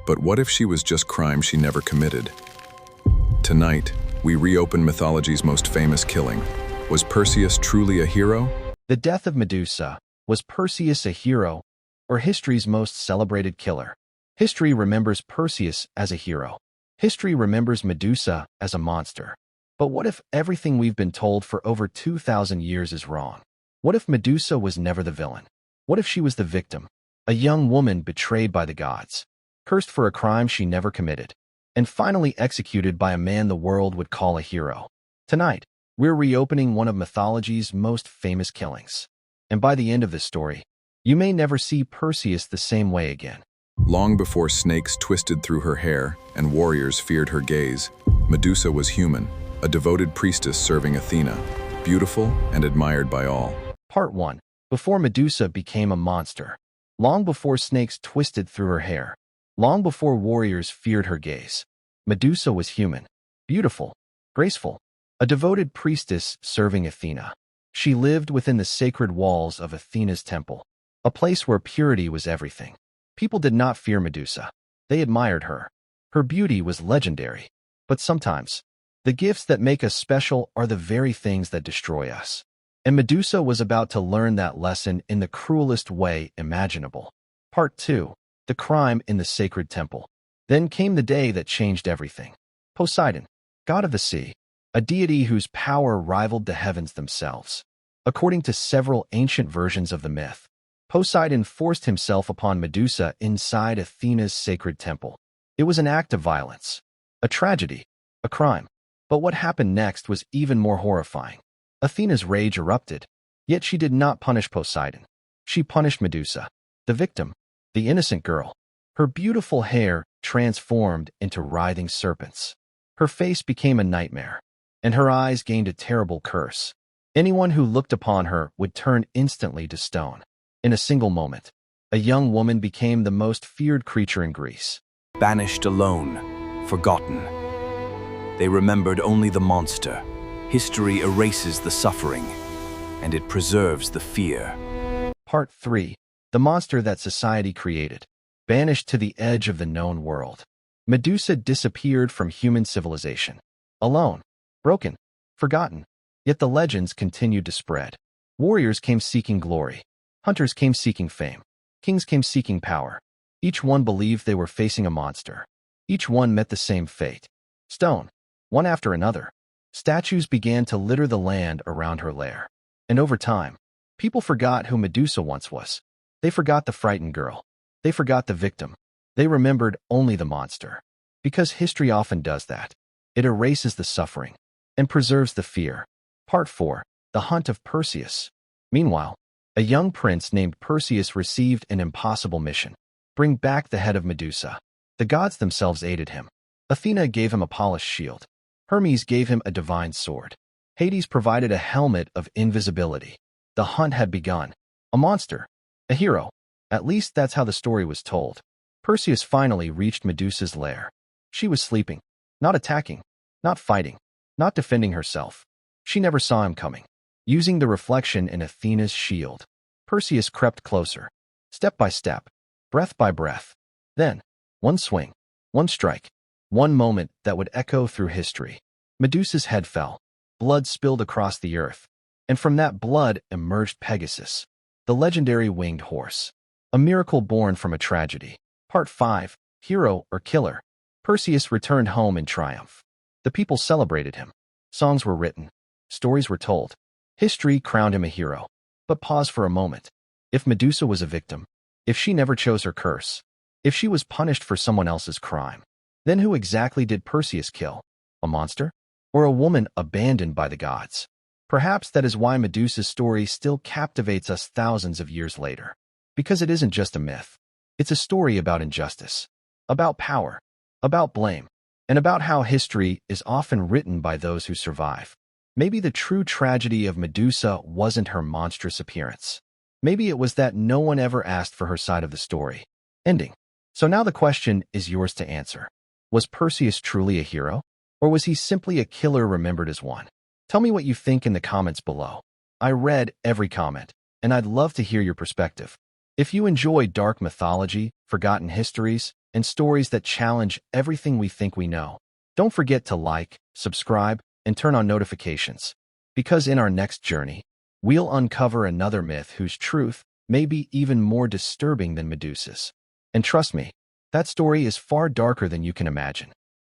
But what if she was just crime she never committed? Tonight, we reopen mythology's most famous killing. Was Perseus truly a hero? The death of Medusa. Was Perseus a hero, or history's most celebrated killer? History remembers Perseus as a hero. History remembers Medusa as a monster. But what if everything we've been told for over 2,000 years is wrong? What if Medusa was never the villain? What if she was the victim? A young woman betrayed by the gods, cursed for a crime she never committed, and finally executed by a man the world would call a hero. Tonight, we're reopening one of mythology's most famous killings. And by the end of this story, you may never see Perseus the same way again. Long before snakes twisted through her hair and warriors feared her gaze, Medusa was human, a devoted priestess serving Athena, beautiful and admired by all. Part 1. Before Medusa became a monster. Long before snakes twisted through her hair. Long before warriors feared her gaze. Medusa was human, beautiful, graceful, a devoted priestess serving Athena. She lived within the sacred walls of Athena's temple, a place where purity was everything. People did not fear Medusa. They admired her. Her beauty was legendary. But sometimes, the gifts that make us special are the very things that destroy us. And Medusa was about to learn that lesson in the cruelest way imaginable. Part 2. The crime in the sacred temple. Then came the day that changed everything. Poseidon, god of the sea, a deity whose power rivaled the heavens themselves. According to several ancient versions of the myth, Poseidon forced himself upon Medusa inside Athena's sacred temple. It was an act of violence, a tragedy, a crime. But what happened next was even more horrifying. Athena's rage erupted, yet she did not punish Poseidon. She punished Medusa, the victim, the innocent girl. Her beautiful hair transformed into writhing serpents. Her face became a nightmare, and her eyes gained a terrible curse. Anyone who looked upon her would turn instantly to stone. In a single moment, a young woman became the most feared creature in Greece. Banished alone, forgotten. They remembered only the monster. History erases the suffering, and it preserves the fear. Part 3. The monster that society created. Banished to the edge of the known world. Medusa disappeared from human civilization. Alone, broken, forgotten. Yet the legends continued to spread. Warriors came seeking glory. Hunters came seeking fame. Kings came seeking power. Each one believed they were facing a monster. Each one met the same fate. Stone, one after another. Statues began to litter the land around her lair. And over time, people forgot who Medusa once was. They forgot the frightened girl. They forgot the victim. They remembered only the monster. Because history often does that. It erases the suffering and preserves the fear. Part 4. The Hunt of Perseus. Meanwhile, a young prince named Perseus received an impossible mission. Bring back the head of Medusa. The gods themselves aided him. Athena gave him a polished shield. Hermes gave him a divine sword. Hades provided a helmet of invisibility. The hunt had begun. A monster. A hero. At least that's how the story was told. Perseus finally reached Medusa's lair. She was sleeping. Not attacking. Not fighting. Not defending herself. She never saw him coming. Using the reflection in Athena's shield, Perseus crept closer. Step by step. Breath by breath. Then, one swing. One strike. One moment that would echo through history. Medusa's head fell. Blood spilled across the earth. And from that blood emerged Pegasus, the legendary winged horse. A miracle born from a tragedy. Part 5. Hero or Killer. Perseus returned home in triumph. The people celebrated him. Songs were written. Stories were told. History crowned him a hero. But pause for a moment. If Medusa was a victim, if she never chose her curse, if she was punished for someone else's crime, then who exactly did Perseus kill? A monster? Or a woman abandoned by the gods? Perhaps that is why Medusa's story still captivates us thousands of years later. Because it isn't just a myth. It's a story about injustice, about power, about blame, and about how history is often written by those who survive. Maybe the true tragedy of Medusa wasn't her monstrous appearance. Maybe it was that no one ever asked for her side of the story. Ending. So now the question is yours to answer. Was Perseus truly a hero? Or was he simply a killer remembered as one? Tell me what you think in the comments below. I read every comment, and I'd love to hear your perspective. If you enjoy dark mythology, forgotten histories, and stories that challenge everything we think we know. Don't forget to like, subscribe, and turn on notifications, because in our next journey, we'll uncover another myth whose truth may be even more disturbing than Medusa's. And trust me, that story is far darker than you can imagine.